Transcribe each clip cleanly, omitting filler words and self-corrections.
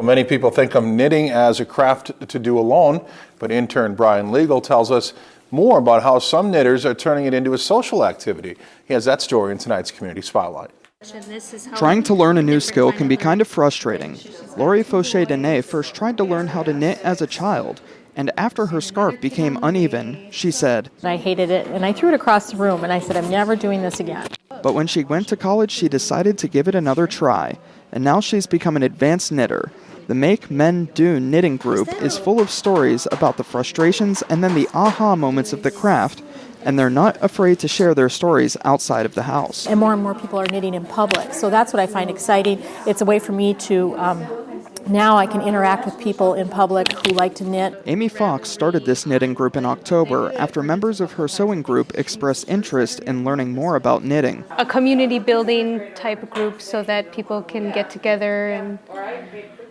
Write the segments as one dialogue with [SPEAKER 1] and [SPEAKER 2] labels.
[SPEAKER 1] Many people think of knitting as a craft to do alone, but intern Brian Legal tells us more about how some knitters are turning it into a social activity. He has that story in tonight's Community Spotlight.
[SPEAKER 2] Trying to learn a new skill can be kind of frustrating. Lori Fauché-Dene first tried to learn how to knit as a child, and after her scarf became uneven, she said,
[SPEAKER 3] I hated it, and I threw it across the room, and I said, I'm never doing this again.
[SPEAKER 2] But when she went to college, she decided to give it another try, and now she's become an advanced knitter. The Make Men Do knitting group is full of stories about the frustrations and then the aha moments of the craft, and they're not afraid to share their stories outside of the house.
[SPEAKER 3] And more people are knitting in public, so that's what I find exciting. It's a way for me to, now I can interact with people in public who like to knit.
[SPEAKER 2] Amy Fox started this knitting group in October after members of her sewing group expressed interest in learning more about knitting.
[SPEAKER 4] A community building type of group so that people can get together and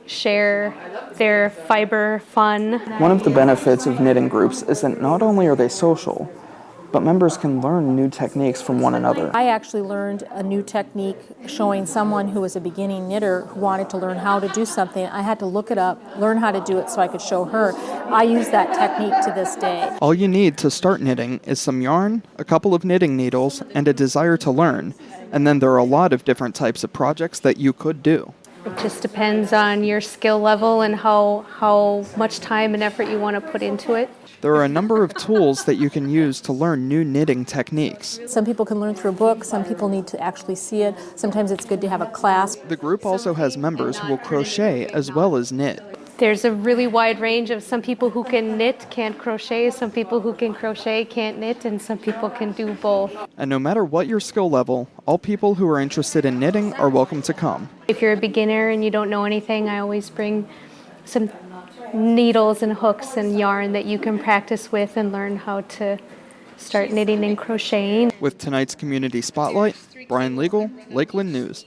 [SPEAKER 4] share their fiber fun.
[SPEAKER 2] One of the benefits of knitting groups is that not only are they social, but members can learn new techniques from one another.
[SPEAKER 3] I actually learned a new technique showing someone who was a beginning knitter who wanted to learn how to do something. I had to look it up, learn how to do it so I could show her. I use that technique to this day.
[SPEAKER 2] All you need to start knitting is some yarn, a couple of knitting needles, and a desire to learn. And then there are a lot of different types of projects that you could do.
[SPEAKER 4] It just depends on your skill level and how much time and effort you want to put into it.
[SPEAKER 2] There are a number of tools that you can use to learn new knitting techniques.
[SPEAKER 3] Some people can learn through a book, some people need to actually see it. Sometimes it's good to have a class.
[SPEAKER 2] The group also has members who will crochet as well as knit.
[SPEAKER 4] There's a really wide range of some people who can knit, can't crochet, some people who can crochet, can't knit, and some people can do both.
[SPEAKER 2] And no matter what your skill level, all people who are interested in knitting are welcome to come.
[SPEAKER 4] If you're a beginner and you don't know anything, I always bring some needles and hooks and yarn that you can practice with and learn how to start knitting and crocheting.
[SPEAKER 2] With tonight's Community Spotlight, Brian Legal, Lakeland News.